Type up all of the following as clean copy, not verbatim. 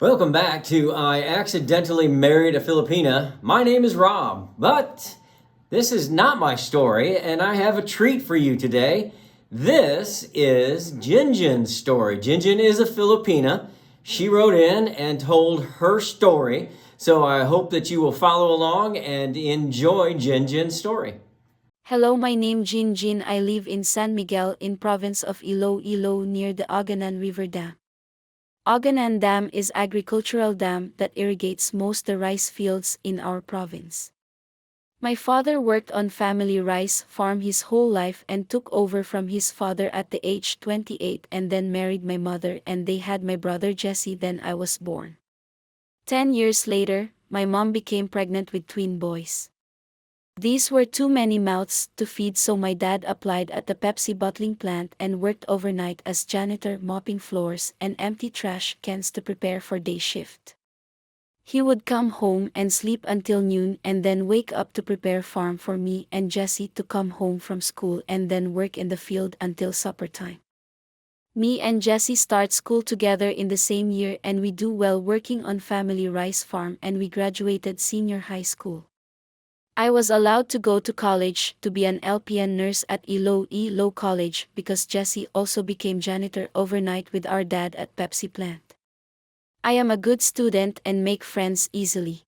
Welcome back to I Accidentally Married a Filipina. My name is Rob, but this is not my story, and I have a treat for you today. This is Gingin's story. Gingin is a Filipina. She wrote in and told her story, so I hope that you will follow along and enjoy Gingin's story. Hello, my name Gingin. I live in San Miguel in province of Iloilo near the Aganan River Dam. Aganan Dam is agricultural dam that irrigates most the rice fields in our province. My father worked on family rice farm his whole life and took over from his father at the age 28 and then married my mother and they had my brother Jesse then I was born. 10 years later, my mom became pregnant with twin boys. These were too many mouths to feed, so my dad applied at the Pepsi bottling plant and worked overnight as janitor, mopping floors and empty trash cans to prepare for day shift. He would come home and sleep until noon and then wake up to prepare farm for me and Jesse to come home from school and then work in the field until supper time. Me and Jesse start school together in the same year and we do well working on family rice farm and we graduated senior high school. I was allowed to go to college to be an LPN nurse at Iloilo College because Jesse also became janitor overnight with our dad at Pepsi plant. I am a good student and make friends easily.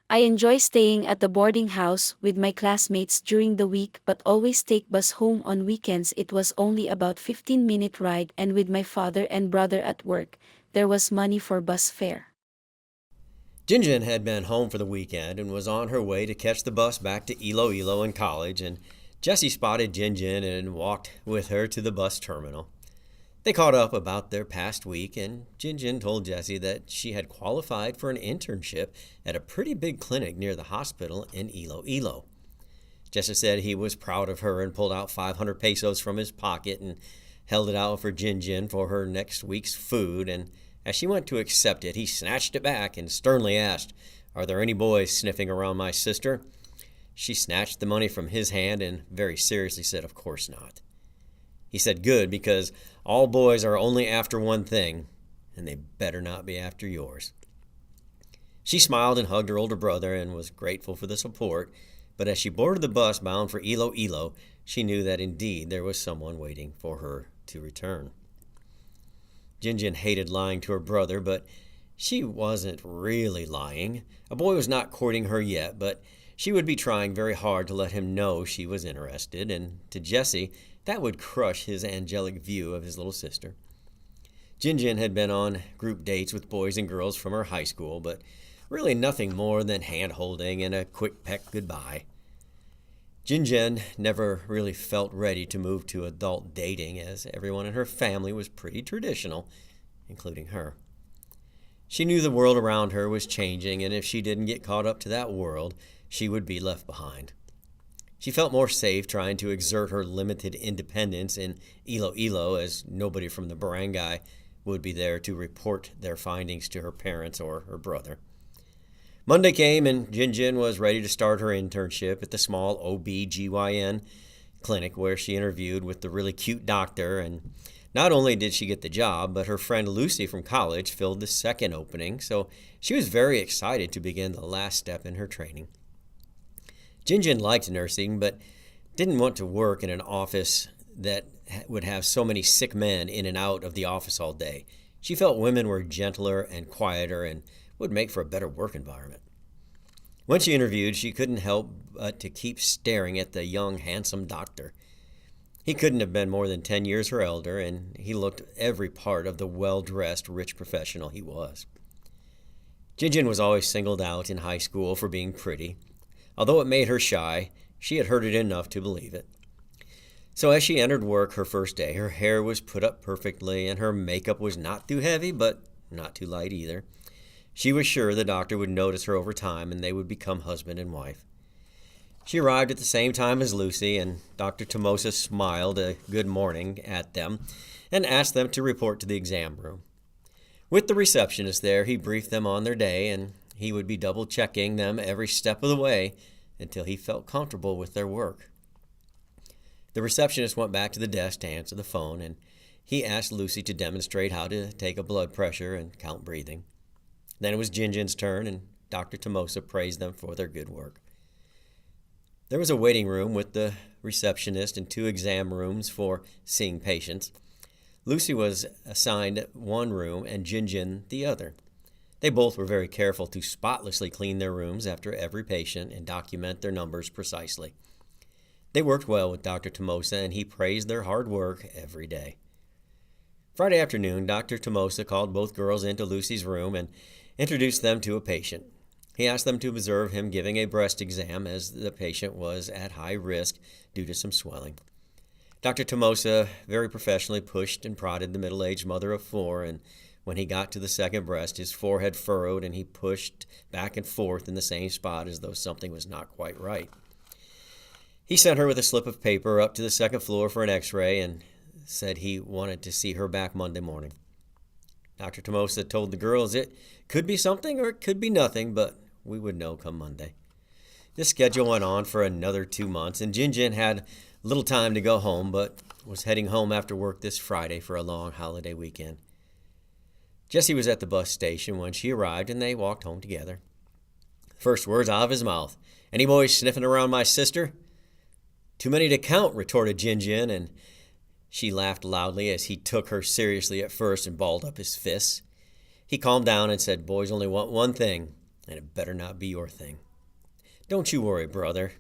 I enjoy staying at the boarding house with my classmates during the week but always take bus home on weekends. It was only about 15-minute ride and with my father and brother at work, there was money for bus fare. Gingin had been home for the weekend and was on her way to catch the bus back to Iloilo and college, and Jessie spotted Gingin and walked with her to the bus terminal. They caught up about their past week, and Gingin told Jessie that she had qualified for an internship at a pretty big clinic near the hospital in Iloilo. Jessie said he was proud of her and pulled out 500 pesos from his pocket and held it out for Gingin for her next week's food, and as she went to accept it, he snatched it back and sternly asked, "Are there any boys sniffing around my sister?" She snatched the money from his hand and very seriously said, "Of course not." He said, "Good, because all boys are only after one thing, and they better not be after yours." She smiled and hugged her older brother and was grateful for the support, but as she boarded the bus bound for Iloilo, she knew that indeed there was someone waiting for her to return. Gingin hated lying to her brother, but she wasn't really lying. A boy was not courting her yet, but she would be trying very hard to let him know she was interested, and to Jesse, that would crush his angelic view of his little sister. Gingin had been on group dates with boys and girls from her high school, but really nothing more than hand-holding and a quick peck goodbye. Gingin never really felt ready to move to adult dating, as everyone in her family was pretty traditional, including her. She knew the world around her was changing, and if she didn't get caught up to that world, she would be left behind. She felt more safe trying to exert her limited independence in Iloilo, as nobody from the barangay would be there to report their findings to her parents or her brother. Monday came and Gingin was ready to start her internship at the small OB/GYN clinic where she interviewed with the really cute doctor, and not only did she get the job, but her friend Lucy from college filled the second opening, so she was very excited to begin the last step in her training. Gingin liked nursing, but didn't want to work in an office that would have so many sick men in and out of the office all day. She felt women were gentler and quieter and would make for a better work environment. When she interviewed, she couldn't help but to keep staring at the young, handsome doctor. He couldn't have been more than 10 years her elder, and he looked every part of the well-dressed, rich professional he was. Gingin was always singled out in high school for being pretty. Although it made her shy, she had heard it enough to believe it. So as she entered work her first day, her hair was put up perfectly, and her makeup was not too heavy, but not too light either. She was sure the doctor would notice her over time and they would become husband and wife. She arrived at the same time as Lucy, and Dr. Tomosa smiled a good morning at them and asked them to report to the exam room. With the receptionist there, he briefed them on their day, and he would be double-checking them every step of the way until he felt comfortable with their work. The receptionist went back to the desk to answer the phone, and he asked Lucy to demonstrate how to take a blood pressure and count breathing. Then it was Gingin's turn, and Dr. Tomosa praised them for their good work. There was a waiting room with the receptionist and 2 exam rooms for seeing patients. Lucy was assigned one room and Gingin the other. They both were very careful to spotlessly clean their rooms after every patient and document their numbers precisely. They worked well with Dr. Tomosa, and he praised their hard work every day. Friday afternoon, Dr. Tomosa called both girls into Lucy's room and introduced them to a patient. He asked them to observe him giving a breast exam, as the patient was at high risk due to some swelling. Dr. Tomosa very professionally pushed and prodded the middle-aged mother of 4, and when he got to the second breast, his forehead furrowed and he pushed back and forth in the same spot as though something was not quite right. He sent her with a slip of paper up to the second floor for an x-ray and said he wanted to see her back Monday morning. Dr. Tomosa told the girls it could be something or it could be nothing, but we would know come Monday. This schedule went on for another 2 months, and Gingin had little time to go home, but was heading home after work this Friday for a long holiday weekend. Jessie was at the bus station when she arrived, and they walked home together. First words out of his mouth, "Any boys sniffing around my sister?" "Too many to count," retorted Gingin, and she laughed loudly as he took her seriously at first and balled up his fists. He calmed down and said, "Boys only want one thing, and it better not be your thing. Don't you worry, brother."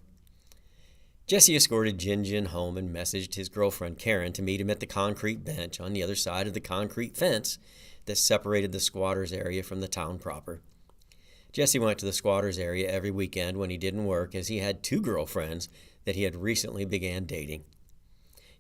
Jessie escorted Gingin home and messaged his girlfriend Karen to meet him at the concrete bench on the other side of the concrete fence that separated the squatters area from the town proper. Jessie went to the squatters area every weekend when he didn't work, as he had 2 girlfriends that he had recently began dating.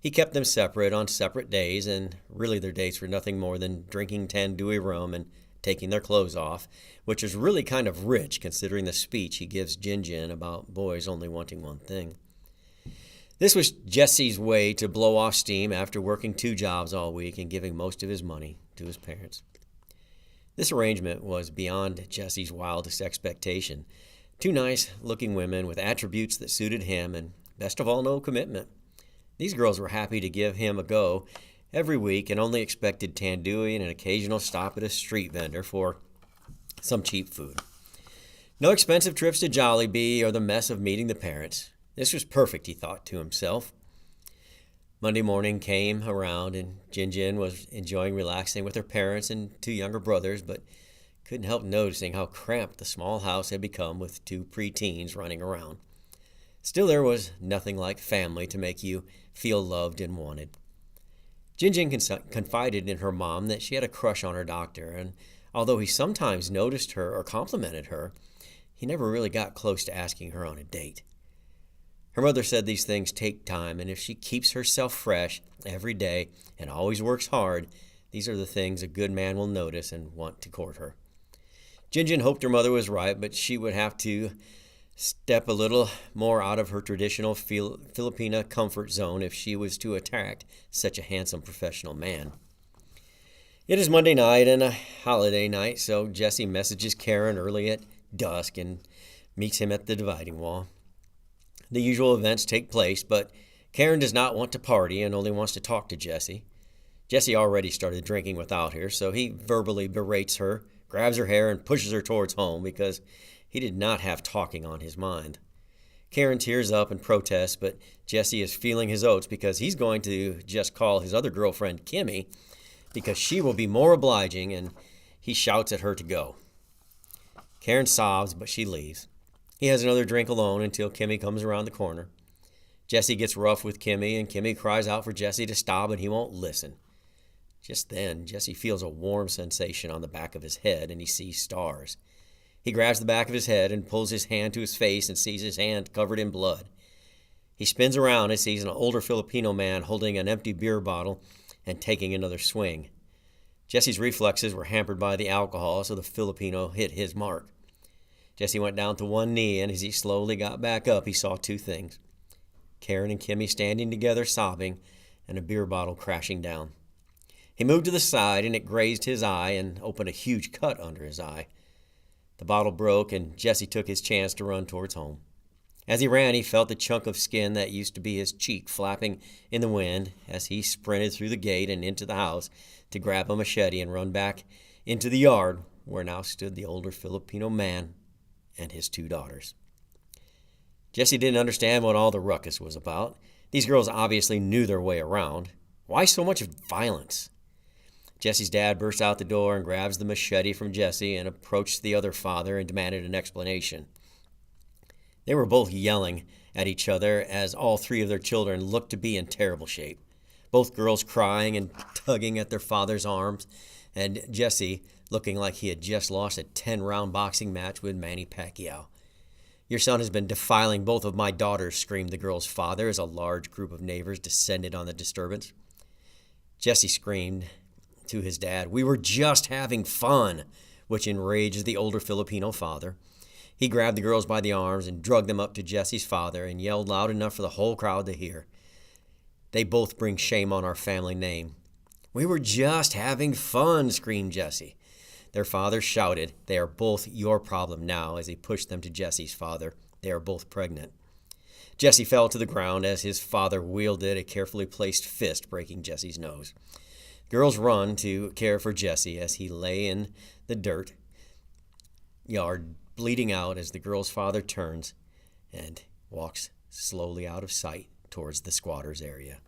He kept them separate on separate days, and really their dates were nothing more than drinking Tandui rum and taking their clothes off, which is really kind of rich considering the speech he gives Gingin about boys only wanting one thing. This was Jesse's way to blow off steam after working 2 jobs all week and giving most of his money to his parents. This arrangement was beyond Jesse's wildest expectation. 2 nice-looking women with attributes that suited him, and best of all, no commitment. These girls were happy to give him a go every week and only expected Tandui and an occasional stop at a street vendor for some cheap food. No expensive trips to Jollibee or the mess of meeting the parents. This was perfect, he thought to himself. Monday morning came around, and Gingin was enjoying relaxing with her parents and 2 younger brothers, but couldn't help noticing how cramped the small house had become with 2 preteens running around. Still, there was nothing like family to make you feel loved and wanted. Gingin confided in her mom that she had a crush on her doctor, and although he sometimes noticed her or complimented her, he never really got close to asking her on a date. Her mother said these things take time, and if she keeps herself fresh every day and always works hard, these are the things a good man will notice and want to court her. Gingin hoped her mother was right, but she would have to step a little more out of her traditional Filipina comfort zone if she was to attract such a handsome professional man. It is Monday night and a holiday night, so Jessie messages Karen early at dusk and meets him at the dividing wall. The usual events take place, but Karen does not want to party and only wants to talk to Jessie. Jessie already started drinking without her, so he verbally berates her, grabs her hair, and pushes her towards home because he did not have talking on his mind. Karen tears up and protests, but Jessie is feeling his oats because he's going to just call his other girlfriend Kimmy because she will be more obliging, and he shouts at her to go. Karen sobs, but she leaves. He has another drink alone until Kimmy comes around the corner. Jessie gets rough with Kimmy, and Kimmy cries out for Jessie to stop, and he won't listen. Just then, Jessie feels a warm sensation on the back of his head, and he sees stars. He grabs the back of his head and pulls his hand to his face and sees his hand covered in blood. He spins around and sees an older Filipino man holding an empty beer bottle and taking another swing. Jessie's reflexes were hampered by the alcohol, so the Filipino hit his mark. Jessie went down to one knee, and as he slowly got back up, he saw 2 things. Karen and Kimmy standing together sobbing, and a beer bottle crashing down. He moved to the side, and it grazed his eye and opened a huge cut under his eye. The bottle broke, and Jessie took his chance to run towards home. As he ran, he felt the chunk of skin that used to be his cheek flapping in the wind as he sprinted through the gate and into the house to grab a machete and run back into the yard where now stood the older Filipino man and his 2 daughters. Jesse didn't understand what all the ruckus was about. These girls obviously knew their way around. Why so much violence? Jesse's dad burst out the door and grabs the machete from Jesse and approached the other father and demanded an explanation. They were both yelling at each other as all 3 of their children looked to be in terrible shape. Both girls crying and tugging at their father's arms, and Jesse looking like he had just lost a 10-round boxing match with Manny Pacquiao. "Your son has been defiling both of my daughters," screamed the girl's father as a large group of neighbors descended on the disturbance. Jesse screamed to his dad, "We were just having fun," which enraged the older Filipino father. He grabbed the girls by the arms and dragged them up to Jesse's father and yelled loud enough for the whole crowd to hear. "They both bring shame on our family name." "We were just having fun," screamed Jesse. Their father shouted, "They are both your problem now," as he pushed them to Jesse's father. "They are both pregnant." Jesse fell to the ground as his father wielded a carefully placed fist, breaking Jesse's nose. Girls run to care for Jesse as he lay in the dirt yard, bleeding out as the girl's father turns and walks slowly out of sight towards the squatters' area.